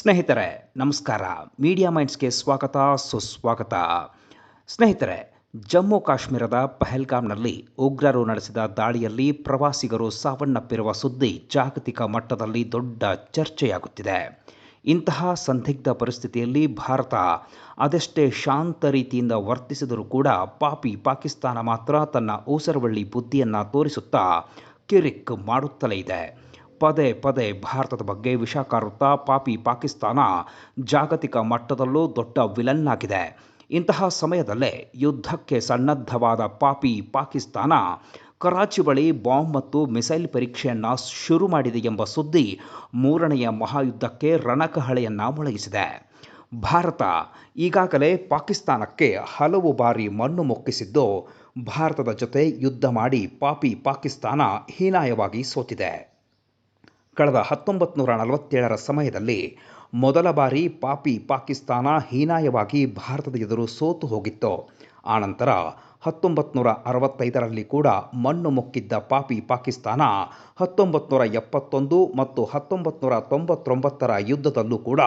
ಸ್ನೇಹಿತರೆ ನಮಸ್ಕಾರ. ಮೀಡಿಯಾ ಮೈಂಡ್ಸ್ಗೆ ಸ್ವಾಗತ ಸುಸ್ವಾಗತ. ಸ್ನೇಹಿತರೆ, ಜಮ್ಮು ಕಾಶ್ಮೀರದ ಪಹಲ್ಗಾಮ್ನಲ್ಲಿ ಉಗ್ರರು ನಡೆಸಿದ ದಾಳಿಯಲ್ಲಿ ಪ್ರವಾಸಿಗರು ಸಾವನ್ನಪ್ಪಿರುವ ಸುದ್ದಿ ಜಾಗತಿಕ ಮಟ್ಟದಲ್ಲಿ ದೊಡ್ಡ ಚರ್ಚೆಯಾಗುತ್ತಿದೆ. ಇಂತಹ ಸಂದಿಗ್ಧ ಪರಿಸ್ಥಿತಿಯಲ್ಲಿ ಭಾರತ ಅದೆಷ್ಟೇ ಶಾಂತ ರೀತಿಯಿಂದ ವರ್ತಿಸಿದರೂ ಕೂಡ ಪಾಕಿಸ್ತಾನ ಮಾತ್ರ ತನ್ನ ಊಸರವಳ್ಳಿ ಬುದ್ಧಿಯನ್ನು ತೋರಿಸುತ್ತಾ ಕಿರಿಕ್ ಮಾಡುತ್ತಲೇ ಇದೆ. ಪದೇ ಪದೇ ಭಾರತದ ಬಗ್ಗೆ ವಿಷ ಕಾರುತ್ತಾ ಪಾಕಿಸ್ತಾನ ಜಾಗತಿಕ ಮಟ್ಟದಲ್ಲೂ ದೊಡ್ಡ ವಿಲನ್ ಆಗಿದೆ. ಇಂತಹ ಸಮಯದಲ್ಲೇ ಯುದ್ಧಕ್ಕೆ ಸನ್ನದ್ಧವಾದ ಪಾಕಿಸ್ತಾನ ಕರಾಚಿ ಬಳಿ ಬಾಂಬ್ ಮತ್ತು ಮಿಸೈಲ್ ಪರೀಕ್ಷೆಯನ್ನು ಶುರು ಮಾಡಿದೆ ಎಂಬ ಸುದ್ದಿ ಮೂರನೆಯ ಮಹಾಯುದ್ಧಕ್ಕೆ ರಣಕಹಳೆಯನ್ನು ಮೊಳಗಿಸಿದೆ. ಭಾರತ ಈಗಾಗಲೇ ಪಾಕಿಸ್ತಾನಕ್ಕೆ ಹಲವು ಬಾರಿ ಮಣ್ಣು ಮೊಕ್ಕಿಸಿದ್ದು, ಭಾರತದ ಜೊತೆ ಯುದ್ಧ ಮಾಡಿ ಪಾಕಿಸ್ತಾನ ಹೀನಾಯವಾಗಿ ಸೋತಿದೆ. ಕಳೆದ 1947ರ ಸಮಯದಲ್ಲಿ ಮೊದಲ ಬಾರಿ ಪಾಕಿಸ್ತಾನ ಹೀನಾಯವಾಗಿ ಭಾರತದ ಎದುರು ಸೋತು ಹೋಗಿತ್ತು. ಆನಂತರ 1965ರಲ್ಲಿ ಕೂಡ ಮಣ್ಣು ಮೊಕ್ಕಿದ್ದ ಪಾಕಿಸ್ತಾನ 1971 ಮತ್ತು 1999ರ ಯುದ್ಧದಲ್ಲೂ ಕೂಡ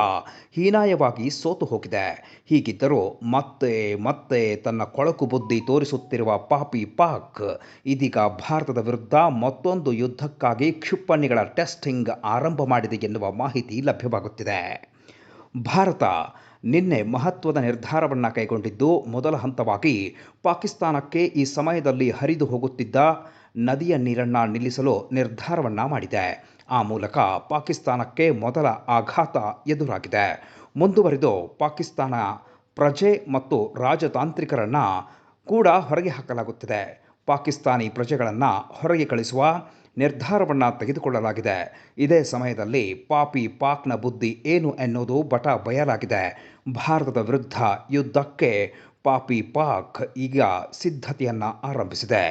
ಹೀನಾಯವಾಗಿ ಸೋತು ಹೋಗಿದೆ. ಹೀಗಿದ್ದರೂ ಮತ್ತೆ ಮತ್ತೆ ತನ್ನ ಕೊಳಕು ಬುದ್ಧಿ ತೋರಿಸುತ್ತಿರುವ ಪಾಕ್ ಇದೀಗ ಭಾರತದ ವಿರುದ್ಧ ಮತ್ತೊಂದು ಯುದ್ಧಕ್ಕಾಗಿ ಕ್ಷಿಪಣಿಗಳ ಟೆಸ್ಟಿಂಗ್ ಆರಂಭ ಮಾಡಿದೆ ಎನ್ನುವ ಮಾಹಿತಿ ಲಭ್ಯವಾಗುತ್ತಿದೆ. ಭಾರತ ನಿನ್ನೆ ಮಹತ್ವದ ನಿರ್ಧಾರವನ್ನು ಕೈಗೊಂಡಿದ್ದು, ಮೊದಲ ಹಂತವಾಗಿ ಪಾಕಿಸ್ತಾನಕ್ಕೆ ಈ ಸಮಯದಲ್ಲಿ ಹರಿದು ಹೋಗುತ್ತಿದ್ದ ನದಿಯ ನೀರನ್ನು ನಿಲ್ಲಿಸಲು ನಿರ್ಧಾರವನ್ನು ಮಾಡಿದೆ. ಆ ಮೂಲಕ ಪಾಕಿಸ್ತಾನಕ್ಕೆ ಮೊದಲ ಆಘಾತ ಎದುರಾಗಿದೆ. ಮುಂದುವರಿದು ಪಾಕಿಸ್ತಾನ ಪ್ರಜೆ ಮತ್ತು ರಾಜತಾಂತ್ರಿಕರನ್ನು ಕೂಡ ಹೊರಗೆ ಹಾಕಲಾಗುತ್ತಿದೆ. ಪಾಕಿಸ್ತಾನಿ ಪ್ರಜೆಗಳನ್ನು ಹೊರಗೆ ಕಳಿಸುವ ನಿರ್ಧಾರವನ್ನು ತೆಗೆದುಕೊಳ್ಳಲಾಗಿದೆ. ಇದೇ ಸಮಯದಲ್ಲಿ ಪಾಕ್ನ ಬುದ್ಧಿ ಏನು ಎನ್ನುವುದು ಬಯಲಾಗಿದೆ. ಭಾರತದ ವಿರುದ್ಧ ಯುದ್ಧಕ್ಕೆ ಪಾಕ್ ಈಗ ಸಿದ್ಧತೆಯನ್ನು ಆರಂಭಿಸಿದೆ.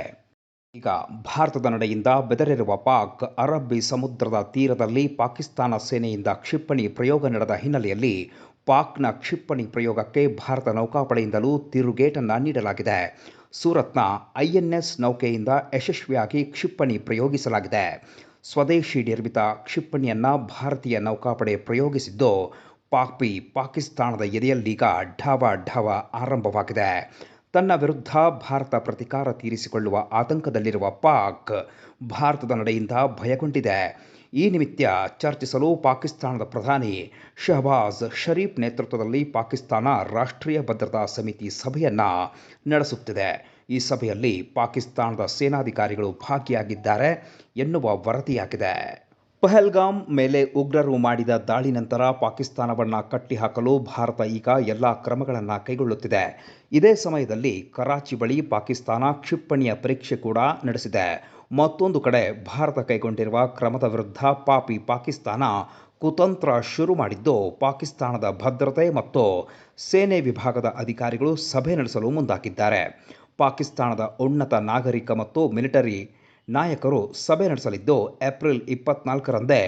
ಈಗ ಭಾರತದ ನಡೆಯಿಂದ ಬೆದರಿರುವ ಪಾಕ್ ಅರಬ್ಬಿ ಸಮುದ್ರದ ತೀರದಲ್ಲಿ ಪಾಕಿಸ್ತಾನ ಸೇನೆಯಿಂದ ಕ್ಷಿಪಣಿ ಪ್ರಯೋಗ ನಡೆದ ಹಿನ್ನೆಲೆಯಲ್ಲಿ ಪಾಕ್ನ ಕ್ಷಿಪಣಿ ಪ್ರಯೋಗಕ್ಕೆ ಭಾರತ ನೌಕಾಪಡೆಯಿಂದಲೂ ತಿರುಗೇಟನ್ನು ನೀಡಲಾಗಿದೆ. ಸೂರತ್ನ INS ನೌಕೆಯಿಂದ ಯಶಸ್ವಿಯಾಗಿ ಕ್ಷಿಪಣಿ ಪ್ರಯೋಗಿಸಲಾಗಿದೆ. ಸ್ವದೇಶಿ ನಿರ್ಮಿತ ಕ್ಷಿಪಣಿಯನ್ನು ಭಾರತೀಯ ನೌಕಾಪಡೆ ಪ್ರಯೋಗಿಸಿದ್ದು, ಪಾಕಿಸ್ತಾನದ ಎದೆಯಲ್ಲೀಗ ಢಾವ ಆರಂಭವಾಗಿದೆ. ತನ್ನ ವಿರುದ್ಧ ಭಾರತ ಪ್ರತೀಕಾರ ತೀರಿಸಿಕೊಳ್ಳುವ ಆತಂಕದಲ್ಲಿರುವ ಪಾಕ್ ಭಾರತದ ನಡೆಯಿಂದ ಭಯಗೊಂಡಿದೆ. ಈ ನಿಮಿತ್ತ ಚರ್ಚಿಸಲು ಪಾಕಿಸ್ತಾನದ ಪ್ರಧಾನಿ ಶಹಬಾಜ್ ಷರೀಫ್ ನೇತೃತ್ವದಲ್ಲಿ ಪಾಕಿಸ್ತಾನ ರಾಷ್ಟ್ರೀಯ ಭದ್ರತಾ ಸಮಿತಿ ಸಭೆಯನ್ನು ನಡೆಸುತ್ತಿದೆ. ಈ ಸಭೆಯಲ್ಲಿ ಪಾಕಿಸ್ತಾನದ ಸೇನಾಧಿಕಾರಿಗಳು ಭಾಗಿಯಾಗಿದ್ದಾರೆ ಎನ್ನುವ ವರದಿಯಾಗಿದೆ. ಪಹಲ್ಗಾಮ್ ಮೇಲೆ ಉಗ್ರರು ಮಾಡಿದ ದಾಳಿ ನಂತರ ಪಾಕಿಸ್ತಾನವನ್ನು ಕಟ್ಟಿಹಾಕಲು ಭಾರತ ಈಗ ಎಲ್ಲ ಕ್ರಮಗಳನ್ನು ಕೈಗೊಳ್ಳುತ್ತಿದೆ. ಇದೇ ಸಮಯದಲ್ಲಿ ಕರಾಚಿ ಬಳಿ ಪಾಕಿಸ್ತಾನ ಕ್ಷಿಪಣಿಯ ಪರೀಕ್ಷೆ ಕೂಡ ನಡೆಸಿದೆ. ಮತ್ತೊಂದು ಕಡೆ ಭಾರತ ಕೈಗೊಂಡಿರುವ ಕ್ರಮದ ವಿರುದ್ಧ ಪಾಕಿಸ್ತಾನ ಕುತಂತ್ರ ಶುರು ಮಾಡಿದ್ದು, ಪಾಕಿಸ್ತಾನದ ಭದ್ರತೆ ಮತ್ತು ಸೇನೆ ವಿಭಾಗದ ಅಧಿಕಾರಿಗಳು ಸಭೆ ನಡೆಸಲು ಮುಂದಾಗಿದ್ದಾರೆ. ಪಾಕಿಸ್ತಾನದ ಉನ್ನತ ನಾಗರಿಕ ಮತ್ತು ಮಿಲಿಟರಿ ನಾಯಕರು ಸಭೆ ನಡೆಸಲಿದ್ದು, ಏಪ್ರಿಲ್ 24ರಂದೇ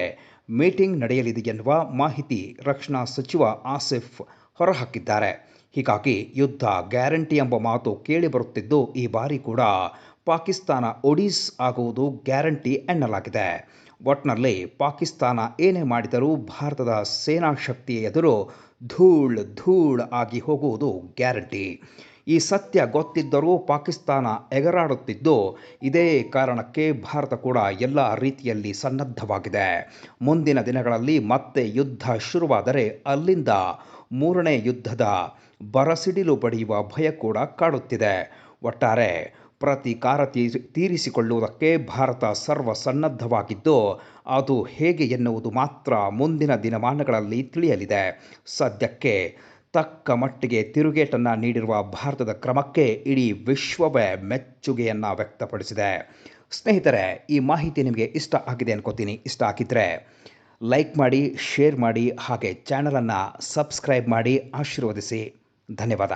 ಮೀಟಿಂಗ್ ನಡೆಯಲಿದೆ ಎನ್ನುವ ಮಾಹಿತಿ ರಕ್ಷಣಾ ಸಚಿವ ಆಸಿಫ್ ಹೊರಹಾಕಿದ್ದಾರೆ. ಹೀಗಾಗಿ ಯುದ್ಧ ಗ್ಯಾರಂಟಿ ಎಂಬ ಮಾತು ಕೇಳಿಬರುತ್ತಿದ್ದು, ಈ ಬಾರಿ ಕೂಡ ಪಾಕಿಸ್ತಾನ ಒಡಿಸ್ ಆಗುವುದು ಗ್ಯಾರಂಟಿ ಎನ್ನಲಾಗಿದೆ. ಒಟ್ನಲ್ಲಿ ಪಾಕಿಸ್ತಾನ ಏನೇ ಮಾಡಿದರೂ ಭಾರತದ ಸೇನಾ ಶಕ್ತಿಯ ಎದುರು ಧೂಳ್ ಆಗಿ ಹೋಗುವುದು ಗ್ಯಾರಂಟಿ. ಈ ಸತ್ಯ ಗೊತ್ತಿದ್ದರೂ ಪಾಕಿಸ್ತಾನ ಎಗರಾಡುತ್ತಿದ್ದು, ಇದೇ ಕಾರಣಕ್ಕೆ ಭಾರತ ಕೂಡ ಎಲ್ಲ ರೀತಿಯಲ್ಲಿ ಸನ್ನದ್ಧವಾಗಿದೆ. ಮುಂದಿನ ದಿನಗಳಲ್ಲಿ ಮತ್ತೆ ಯುದ್ಧ ಶುರುವಾದರೆ ಅಲ್ಲಿಂದ ಮೂರನೇ ಯುದ್ಧದ ಬರಸಿಡಿಲು ಬಡಿಯುವ ಭಯ ಕೂಡ ಕಾಡುತ್ತಿದೆ. ಒಟ್ಟಾರೆ ಪ್ರತೀಕಾರ ತೀರಿಸಿಕೊಳ್ಳುವುದಕ್ಕೆ ಭಾರತ ಸರ್ವಸನ್ನದ್ಧವಾಗಿದ್ದು, ಅದು ಹೇಗೆ ಎನ್ನುವುದು ಮಾತ್ರ ಮುಂದಿನ ದಿನಮಾನಗಳಲ್ಲಿ ತಿಳಿಯಲಿದೆ. ಸದ್ಯಕ್ಕೆ ತಕ್ಕ ಮಟ್ಟಿಗೆ ತಿರುಗೇಟನ್ನು ನೀಡಿರುವ ಭಾರತದ ಕ್ರಮಕ್ಕೆ ಇಡೀ ವಿಶ್ವವೇ ಮೆಚ್ಚುಗೆಯನ್ನು ವ್ಯಕ್ತಪಡಿಸಿದೆ. ಸ್ನೇಹಿತರೆ, ಈ ಮಾಹಿತಿ ನಿಮಗೆ ಇಷ್ಟ ಆಗಿದೆ ಅನ್ಕೋತೀನಿ. ಇಷ್ಟ ಆಗಿದ್ದರೆ ಲೈಕ್ ಮಾಡಿ, ಶೇರ್ ಮಾಡಿ, ಹಾಗೆ ಚಾನಲನ್ನು ಸಬ್ಸ್ಕ್ರೈಬ್ ಮಾಡಿ ಆಶೀರ್ವದಿಸಿ. ಧನ್ಯವಾದ.